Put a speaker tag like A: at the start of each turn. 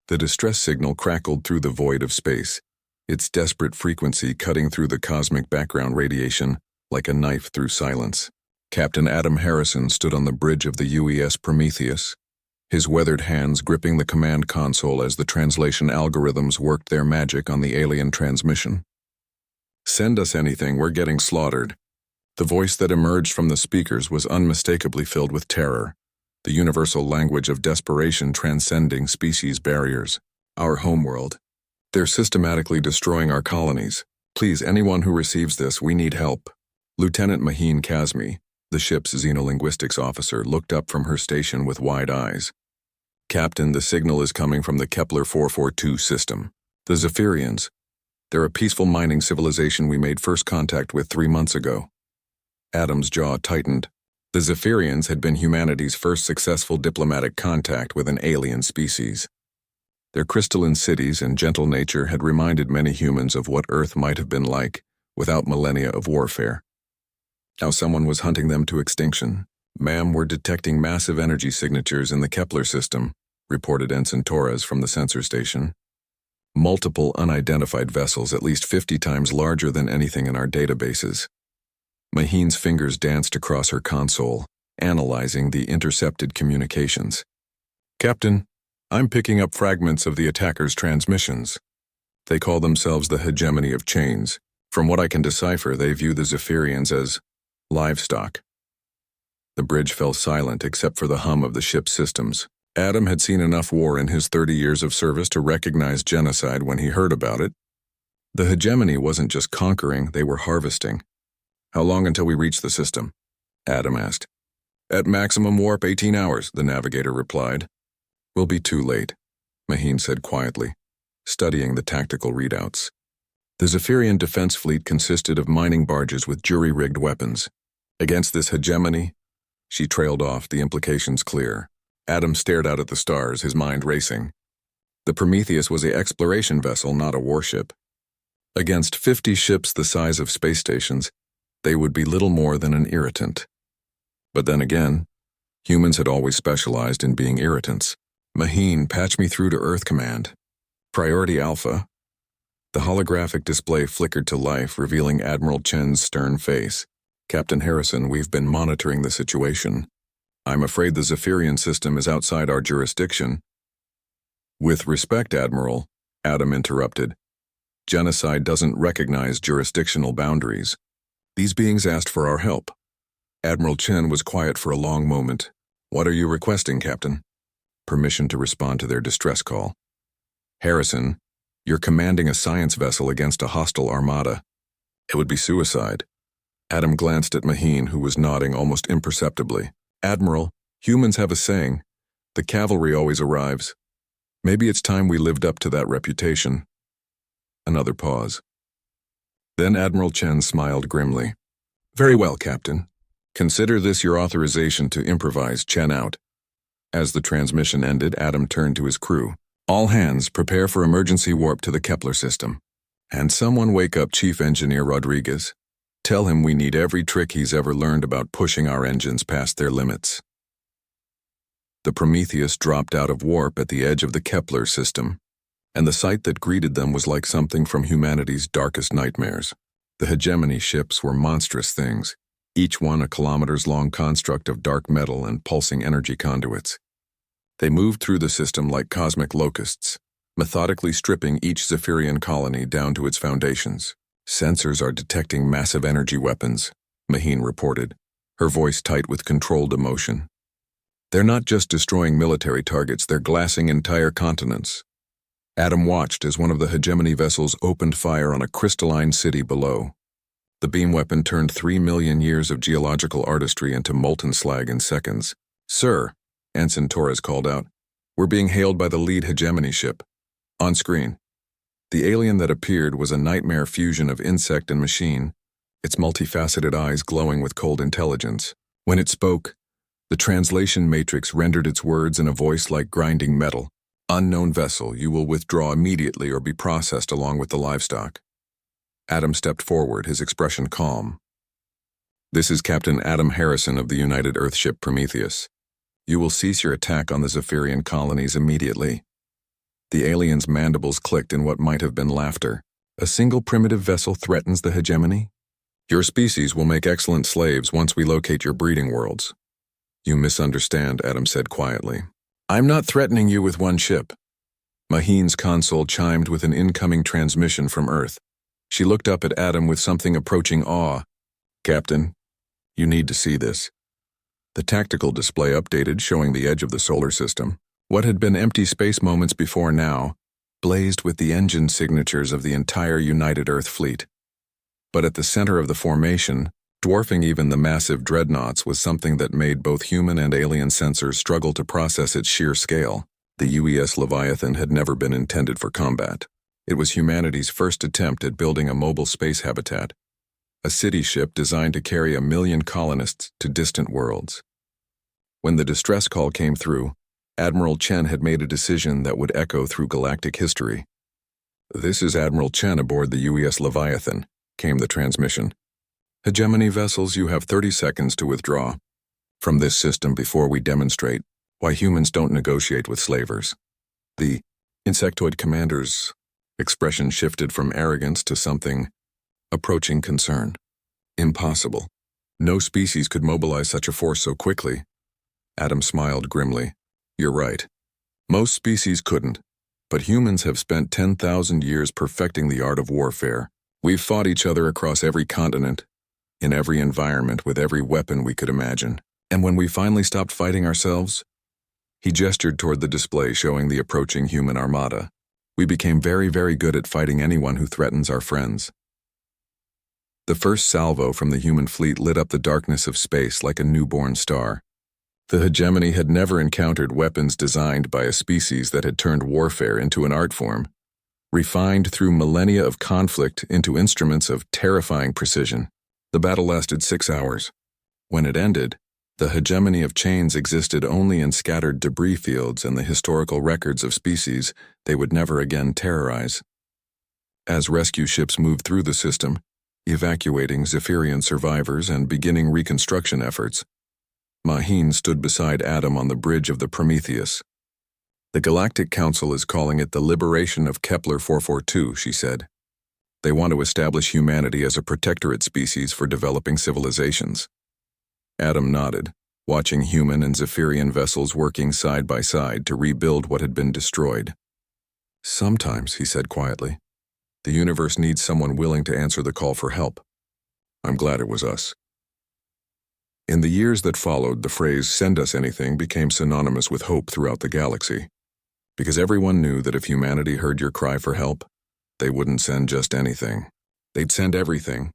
A: The distress signal crackled through the void of space, its desperate frequency cutting through the cosmic background radiation like a knife through silence. Captain Adam Harrison stood on the bridge of the UES Prometheus, his weathered hands gripping the command console as the translation algorithms worked their magic on the alien transmission. "Send us anything, we're getting slaughtered." The voice that emerged from the speakers was unmistakably filled with terror, the universal language of desperation transcending species barriers. "Our homeworld. They're systematically destroying our colonies. Please, anyone who receives this, we need help." Lieutenant Maheen Kazmi, the ship's xenolinguistics officer, looked up from her station with wide eyes. "Captain, the signal is coming from the Kepler 442 system. The Zephyrians. They're a peaceful mining civilization we made first contact with 3 months ago." Adam's jaw tightened. The Zephyrians had been humanity's first successful diplomatic contact with an alien species. Their crystalline cities and gentle nature had reminded many humans of what Earth might have been like without millennia of warfare. Now someone was hunting them to extinction. "Ma'am, we're detecting massive energy signatures in the Kepler system," reported Ensign Torres from the sensor station. "Multiple unidentified vessels at least 50 times larger than anything in our databases." Maheen's fingers danced across her console, analyzing the intercepted communications. "Captain, I'm picking up fragments of the attackers' transmissions. They call themselves the hegemony of chains. From what I can decipher, they view the Zephyrians as livestock." The bridge fell silent except for the hum of the ship's systems. Adam had seen enough war in his 30 years of service to recognize genocide when he heard about it. The hegemony wasn't just conquering, they were harvesting. "How long until we reach the system?" Adam asked. "At maximum warp 18 hours, the navigator replied. "We'll be too late," Maheen said quietly, studying the tactical readouts. The Zephyrian defense fleet consisted of mining barges with jury-rigged weapons. Against this hegemony, she trailed off, the implications clear. Adam stared out at the stars, his mind racing. The Prometheus was an exploration vessel, not a warship. Against 50 ships the size of space stations, they would be little more than an irritant. But then again, humans had always specialized in being irritants. "Maheen, patch me through to Earth Command. Priority Alpha." The holographic display flickered to life, revealing Admiral Chen's stern face. "Captain Harrison, we've been monitoring the situation. I'm afraid the Zephyrian system is outside our jurisdiction." "With respect, Admiral," Adam interrupted. "Genocide doesn't recognize jurisdictional boundaries. These beings asked for our help." Admiral Chen was quiet for a long moment. "What are you requesting, Captain?" "Permission to respond to their distress call." "Harrison, you're commanding a science vessel against a hostile armada. It would be suicide." Adam glanced at Maheen, who was nodding almost imperceptibly. "Admiral, humans have a saying. The cavalry always arrives. Maybe it's time we lived up to that reputation." Another pause. Then Admiral Chen smiled grimly. "Very well, Captain. Consider this your authorization to improvise. Chen out." As the transmission ended, Adam turned to his crew. "All hands, prepare for emergency warp to the Kepler system. And someone wake up Chief Engineer Rodriguez. Tell him we need every trick he's ever learned about pushing our engines past their limits." The Prometheus dropped out of warp at the edge of the Kepler system, and the sight that greeted them was like something from humanity's darkest nightmares. The hegemony ships were monstrous things, each one a kilometers-long construct of dark metal and pulsing energy conduits. They moved through the system like cosmic locusts, methodically stripping each Zephyrian colony down to its foundations. "Sensors are detecting massive energy weapons," Maheen reported, her voice tight with controlled emotion. "They're not just destroying military targets, they're glassing entire continents." Adam watched as one of the hegemony vessels opened fire on a crystalline city below. The beam weapon turned 3 million years of geological artistry into molten slag in seconds. "Sir," Ensign Torres called out, "we're being hailed by the lead hegemony ship. On screen." The alien that appeared was a nightmare fusion of insect and machine, its multifaceted eyes glowing with cold intelligence. When it spoke, the translation matrix rendered its words in a voice like grinding metal. "Unknown vessel, you will withdraw immediately or be processed along with the livestock." Adam stepped forward, his expression calm. "This is Captain Adam Harrison of the United Earthship Prometheus. You will cease your attack on the Zephyrian colonies immediately." The alien's mandibles clicked in what might have been laughter. A single primitive vessel threatens the hegemony? Your species will make excellent slaves once we locate your breeding worlds. You misunderstand, Adam said quietly. I'm not threatening you with one ship. Maheen's console chimed with an incoming transmission from Earth. She looked up at Adam with something approaching awe. Captain, you need to see this. The tactical display updated, showing the edge of the solar system. What had been empty space moments before now blazed with the engine signatures of the entire United Earth fleet. But at the center of the formation, dwarfing even the massive dreadnoughts, was something that made both human and alien sensors struggle to process its sheer scale. The UES Leviathan had never been intended for combat. It was humanity's first attempt at building a mobile space habitat, a city ship designed to carry 1 million colonists to distant worlds. When the distress call came through, Admiral Chen had made a decision that would echo through galactic history. This is Admiral Chen aboard the UES Leviathan, came the transmission. Hegemony vessels, you have 30 seconds to withdraw from this system before we demonstrate why humans don't negotiate with slavers. The insectoid commander's expression shifted from arrogance to something approaching concern. Impossible. No species could mobilize such a force so quickly. Adam smiled grimly. You're right. Most species couldn't, but humans have spent 10,000 years perfecting the art of warfare. We've fought each other across every continent, in every environment, with every weapon we could imagine. And when we finally stopped fighting ourselves, he gestured toward the display showing the approaching human armada. We became very, very good at fighting anyone who threatens our friends. The first salvo from the human fleet lit up the darkness of space like a newborn star. The hegemony had never encountered weapons designed by a species that had turned warfare into an art form, refined through millennia of conflict into instruments of terrifying precision. The battle lasted 6 hours. When it ended, the hegemony of chains existed only in scattered debris fields and the historical records of species they would never again terrorize. As rescue ships moved through the system, evacuating Zephyrian survivors and beginning reconstruction efforts, Maheen stood beside Adam on the bridge of the Prometheus. The Galactic Council is calling it the liberation of Kepler 442, she said. They want to establish humanity as a protectorate species for developing civilizations. Adam nodded, watching human and Zephyrian vessels working side by side to rebuild what had been destroyed. Sometimes, he said quietly, the universe needs someone willing to answer the call for help. I'm glad it was us. In the years that followed, the phrase "send us anything" became synonymous with hope throughout the galaxy, because everyone knew that if humanity heard your cry for help, they wouldn't send just anything. They'd send everything.